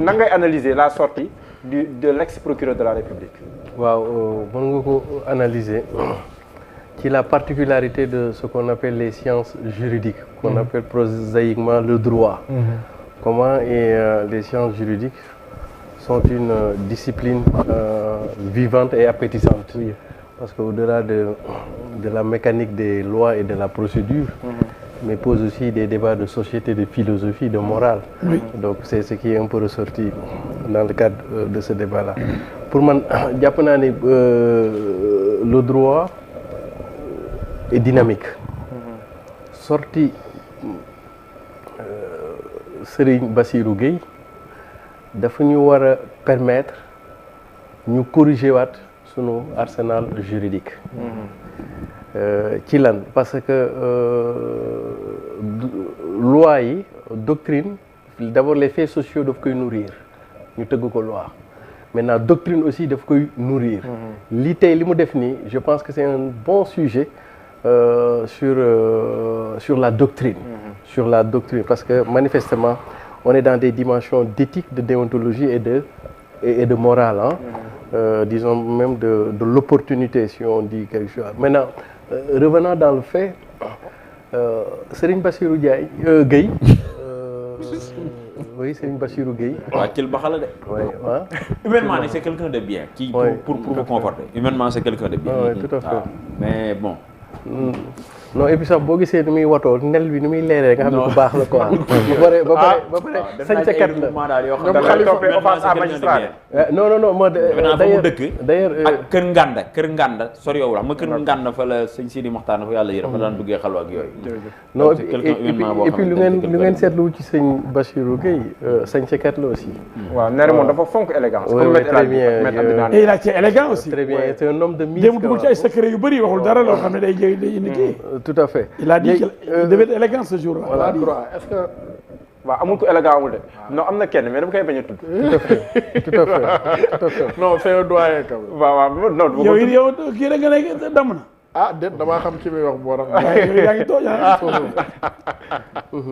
nan ngay analyser la sortie de l'ex-procureur de la République. waaw mën nga ko analyser ci la particularité de ce qu'on appelle les sciences juridiques qu'on appelle prosaïquement le droit. Comment les sciences juridiques sont une discipline vivante et appétissante. Oui. Parce qu'au-delà de la mécanique des lois et de la procédure, mais pose aussi des débats de société, de philosophie, de morale. Oui. Donc c'est ce qui est un peu ressorti dans le cadre de ce débat-là. Pour moi, jàpp naa ne le droit est dynamique. Sorti Serigne Bassirou Gueye dafa ñu war a permettre ñu corriger waat sunu arsenal juridique. Ci lan parce que loi yi doctrine d'abord les faits sociaux daf koy nourrir ñu tëgg ko loi maintenant doctrine aussi daf koy nourrir. li tey li mu def nii je pense que c'est un bon sujet sur la doctrine. Sur la doctrine parce que manifestement on est dans des dimensions d'éthique, de déontologie et de morale, hein. Disons même de l'opportunité si on dit quelque chose. Maintenant revenant dans le fait Serigne Bassirou Gueye oui Serigne Bassirou Gueye. waaw Thiel Baxa la de. oui ah. humainement c'est quelqu'un de bien. qui pour vous conforter. humainement c'est quelqu'un de bien. oui tout à fait mais bon. non et puis sax boo gisee ni muy watoo nel bi ni muy leeree nga xam ne bu baax la quoi. ba pare sañcakat la. ñoom Khalifa offense à magistrat. non moo d'ailleurs d'ailleurs ak Kër Nganda sori yow la ma Kër Nganda fa la sëñ Sidi Mokhtar fa yàlla yërëm fa daan duggee xalwa ak yooyu. non et puis lu ngeen seetlu ci sëñ Bassirou Gueye sañcakat la aussi. waaw nee na moom dafa fonk élégance. oui très bien et il a été élégant aussi. très bien c'est un homme de mise. démb dugg ci ay secret yu bëri waxul dara loo xam ne day indi kii. tout à fait. il a dit qu'il devait être élégant ce jour-là. voilà est-ce que waaw amul ko élégant amul de non am na kenn mais dama koy bañ a tudd. tout à fait. non c'est un doyen quand même. waaw non. yow kii rek nga ne damm na. ah déet damaa xam ki muy wax boo tax. yaa ngi tooñ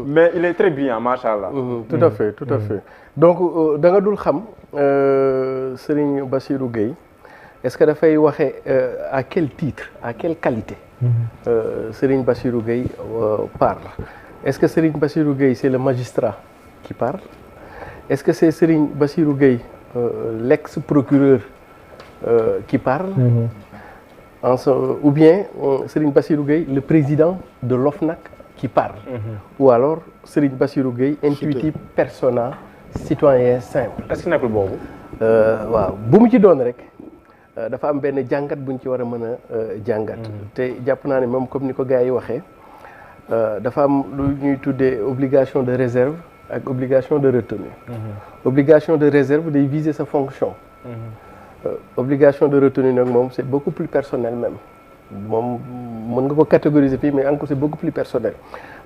mais il est très bien macha allah. tout à fait. donc da nga dul xam Serigne Bassirou Gueye est-ce que dafay waxe à quel titre à quelle qualité. Serigne Bassirou Gueye parle. Est-ce que Serigne Bassirou Gueye c'est le magistrat qui parle? Est-ce que c'est Serigne Bassirou Gueye l'ex-procureur qui parle? Ou bien Serigne Bassirou Gueye le président de l'OFNAC qui parle? Ou alors Serigne Bassirou Gueye intuitif persona citoyen simple? est-ce que nekkul boobu. waaw bu mu ci doon rek. dafa am benn jàngat buñ ci war a mën a jàngat. te jàpp naa ne moom comme ni ko gars yi waxee dafa am lu ñuy tuddee obligation de réserve ak obligation de retenue. Obligation de réserve day viser sa fonction. Obligation de retenue nag moom c'est beaucoup plus personnel même moom mën nga ko catégoriser fii mais encore c'est beaucoup plus personnel.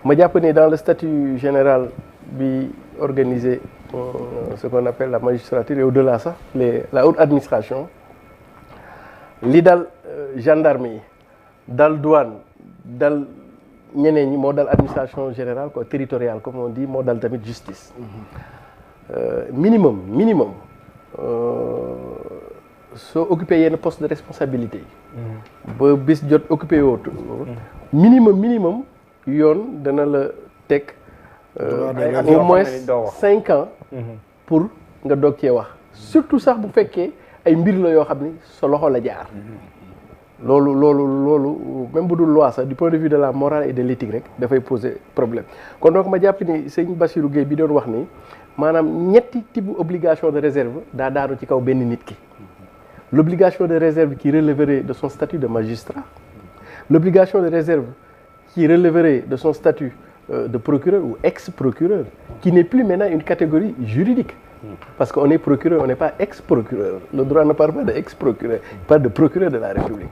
ma jàpp ni dans le statut général bi organisé ce qu'on appelle la magistrature et au-delà sax la haute administration. li dal gendarme yi dal douane dal ñeneen ñi moo dal administration générale quoi territoriale comme on dit moo dal tamit justice. minimum soo occupé yenn poste de responsabilité yi. ba bis jot occupé wootu. minimum yoon dana la teg. au moins 5 ans. pour nga doog cee wax surtout sax bu fekkee. ay mbir la yoo xam ni sa loxo la jaar. loolu même bu dul loi sax du point de vue de la morale et de l'éthique rek dafay poser problème kon donc ma jàpp ni sëñ Bassirou Gueye bi doon wax ni maanaam ñetti type obligation de réserve daa daanu ci kaw benn nit ki. l'obligation de réserve qui relèverait de son statut de magistrat. L'obligation de réserve qui relèverait de son statut de procureur ou ex-procureur qui n'est plus maintenant une catégorie juridique. Parce qu'on est procureur, on n'est pas ex-procureur. Le droit ne parle pas de ex-procureur, il parle de procureur de la République.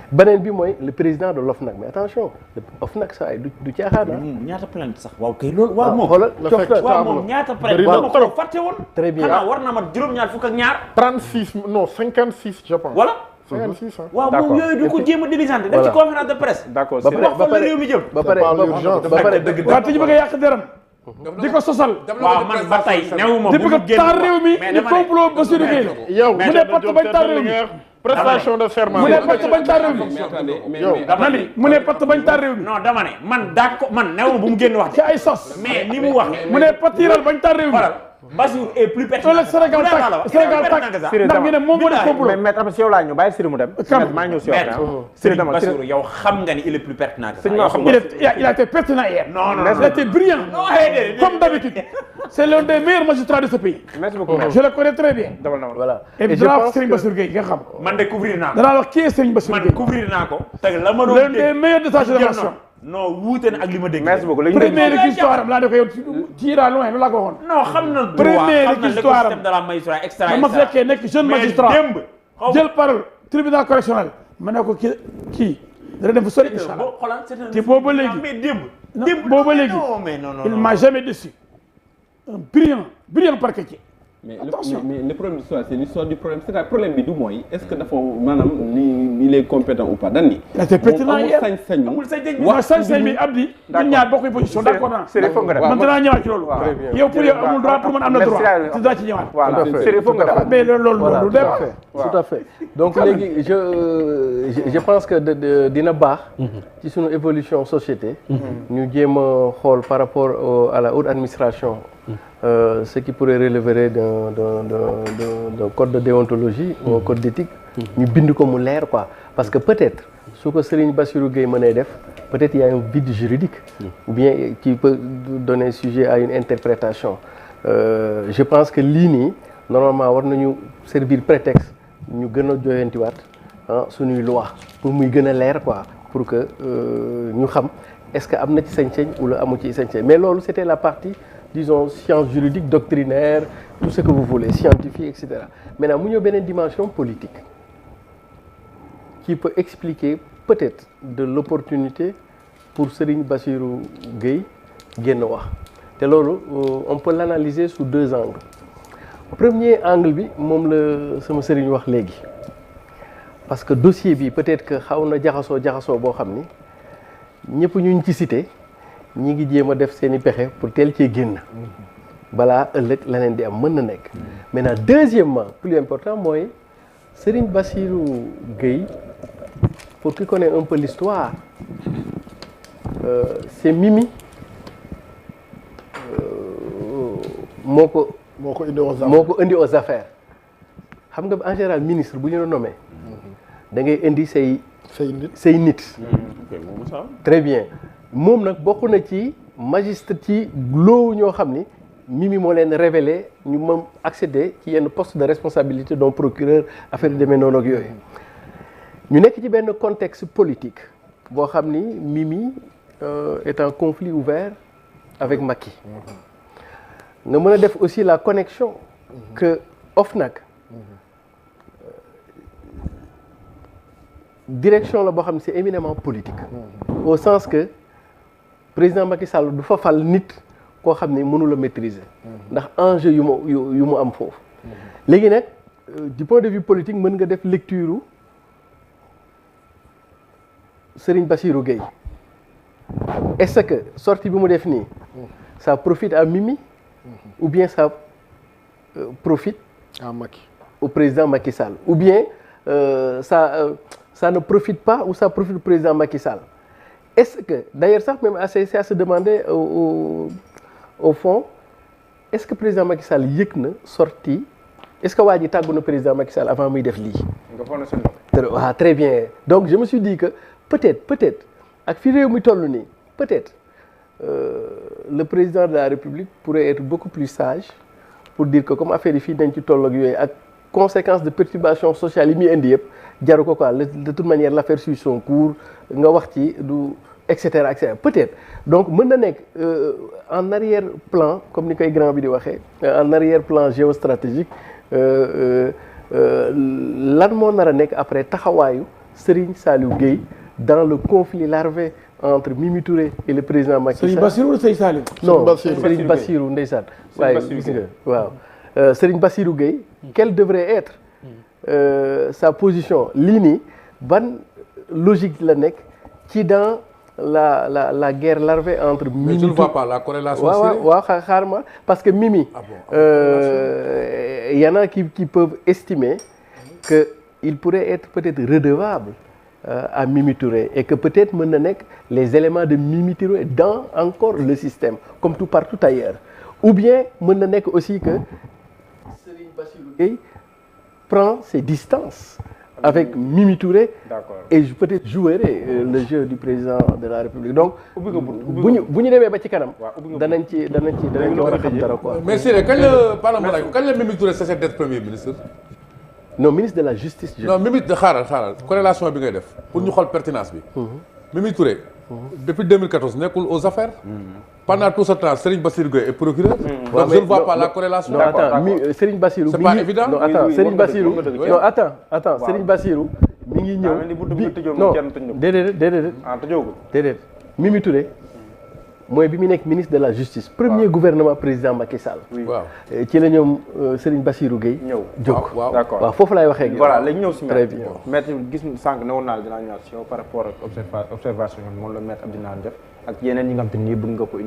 beneen bi mooy le président de l'OFNAC mais attention OFNAC saa yi du caaxaan. ñaata plainte sax waaw kay loolu. waaw moom xoolal waaw moom ñaata plainte. waaw ma ko fàtte woon. très bien xanaa war na ma juróom-ñaar fukk ak ñaar. 36 non 56 je pense. voilà. 56 waaw moom yooyu du ko jéem a diligenté. def ci conférence de presse. d'accord wax fa la réew mi jëm. ba pare l'urgence. ba pare waaw te ñu bëgg a yàq deram. di ko sosal. waaw man ba tey newuma di bëgg a taal réew mi di complot Bassirou Gueye yow mu ne patt bañ taal réew mi prestation de serment. mu ne patt bañ taal réew mi dama ni mu ne patt bañ taal réew mi non dama ne man d'accord man newuma bu mu génn wax ci ay sos mais ni mu wax mu ne pattiral bañ taal réew mi Bassirou est plus pertinent. ëllëg Sénégal tàkk Sénégal tàkk ndax ñu ne moom moo def complot mais maître après si yow laa ñëw bàyyi Siri mu dem. maa ñëw si yow. Siri dama Bassirou yow xam nga ni il est plus pertinent que ça. il a été pertinent hier. Non, il a été brillant. Comme d'habitude. C'est l'un des meilleurs magistrats de ce pays. Merci beaucoup. Je le connais très bien. Voilà. Et dinaa wax Serigne Bassirou Gueye nga xam. man découvrir naa ko. danaa wax qui est Serigne Bassirou Gueye. man couvrir naa ko. te la ma doon l'un des meilleurs de sa génération. non wuute na ak li ma dégg. merci beaucoup première histoire am laa ne ko yow ci ira loin lu laa ko waxoon. non xam na première histoire am xam na l'écosystème de la magistrat extra dama fekkee nekk jeune magistrat mais démb jël parole tribunal correctionnel ma ne ko kii dana dem fa sori incha allah te booba léegi mais démb booba léegi non mais non il m'a jamais déçu un brillant parquetier. mais le problème d'histoire c'est l'histoire du problème c'est-à-dire problème bi du mooy est-ce que dafa maanaam il est compétent ou pas dan ni c'est pertinent hier amul sañ-sañ wax sañ-sañ bi Abdi ñun ñaar bokkuñ position d'accord naa Siri foog nga def man danaa ñëwaat ci loolu yow pour yow amul droit pour man am na droit te daa ci ñëwaat voilà Siri foog nga def mais loolu tout à fait donc léegi je pense que dina baax ci suñu évolution société ñu jéem a xool par rapport à la haute administration ce qui pourrait relever d'un code de déontologie ou un code d'éthique ñu bind ko mu leer quoi parce que peut-être su ko Serigne Bassirou Gueye mënee def peut-être il y a un vide juridique ou bien qui peut donner sujet à une interprétation je pense que lii nii normalement war nañu servir prétexte ñu gën a joyantiwaat suñuy loi pour muy gën a leer quoi pour que ñu xam est-ce que am na ci sañ-sañ wala amu ci sañ-sañ mais loolu c'était la partie disons sciences juridiques doctrinaires tout ce que vous voulez scientifique etc. Maintenant mu ñëw beneen dimension politique qui peut expliquer peut-être de l'opportunité pour Serigne Bassirou Gueye génn wax te loolu on peut l'analyser sous deux angles premier angle bi moom la sama Serigne wax léegi parce que dossier bi peut-être que xaw na jaxasoo boo xam ni ñëpp ñu ci cité ñi ngi jéem a def seen i pexe pour teel cee génn balaa ëllëg leneen di am mën na nekk maintenant deuxièmement plus important mooy Serigne Bassirou Gueye pour qui connaît un peu l'histoire c'est Mimi moo ko indi aux affaires xam nga en général ministre bu ñu la nommé da ngay indi say nit très bien moom nag bokk na ci magistrat ci loowu ñoo xam ni Mimi moo leen révélé ñu mën accéder ci yenn poste de responsabilité donc procureur affaire yu demee noonu ak yooyu ñu nekk ci benn contexte politique boo xam ni Mimi est en conflit ouvert avec Macky nga mën a def aussi la connexion que OFNAC direction la boo xam ne c'est éminemment politique au sens que président Macky Sall du fa fal nit koo xam ne mënu la maîtriser ndax enjeu yu mu am foofu léegi nag du point de vue politique mën nga def lecture Serigne Bassirou Gueye est-ce que sortie bi mu def nii ça profite à Mimi ou bien ça profite à Macky au président Macky Sall ou bien ça ne profite pas ou ça profite au président Macky Sall est-ce que d'ailleurs sax même c'est à se demander au fond est-ce que président Macky Sall yëg na sortie est-ce que waa ji tàggu na président Macky Sall avant muy def lii. nga foog na seen bopp. waaw très bien donc je me suis dit que peut-être ak fi réew mi toll nii peut-être le président de la République pourrait être beaucoup plus sage pour dire que comme affaire yi fii dañ ci toll ak yooyu ak conséquences de perturbation sociale yi muy indi yëpp jaru ko quoi de toute manière l'affaire suit son cours nga wax ci du et cetera peut-être donc mën na nekk en arrière-plan comme ni koy grand bi di waxee en arrière-plan géostratégique lan moo nar a nekk après taxawaayu Serigne Saliou Gueye dans le conflit larvé entre Mimi Touré et le président Macky Sall. Serigne Bassirou wala Serigne Saliou. non Serigne Bassirou ndeysaan. waaye gis nga waaw Serigne Bassirou Gueye. quelle devrait être sa position lii nii ban logique la nekk ci dans la guerre larvée entre Mimi. Mais je ne vois pas la corrélation. waaw xaar ma parce que Mimi. Y en a qui peuvent estimer que il pourrait être peut-être redevable à Mimi Touré et que peut-être mën na nekk les éléments de Mimi Touré dans encore le système comme tout partout ailleurs ou bien mën na nekk aussi que Serigne Bassirou Gueye prend ses distances avec Mimi Touré et peut-être jouerait le jeu du président de la République donc bu ñu demee ba ci kanam danañ ci war a xam dara quoi. Mais Siré kañ la Parlement kañ la Mimi Touré cessé d'être premier ministre. non ministre de la justice. non Mimi xaaral corrélation bi ngay def pour ñu xool pertinence bi. Mimi Touré. depuis 2014 nekkul aux affaires. pendant tout ce temps Serigne Bassirou Gueye est procureur. donc je ne vois pas la corrélation. non attends Serigne Bassirou. c'est pas évident. non attends Serigne Bassirou. non attends Serigne Bassirou mi ngi ñëw. non déedéet Mimi Touré mooy bi mu nekk ministre de la justice. premier gouvernement président Macky Sall. waaw ci la ñoom Serigne Bassirou Gueye. ñëw jóg d'accord waaw foofu laay waxee. voilà léegi ñëw si très bien maître gis sànq ne woon naa la dinaa ñëwaat si yow par rapport ak observation moom la maître Abdinaane def ak yeneen yi nga xam te ni bëgg nga ko indi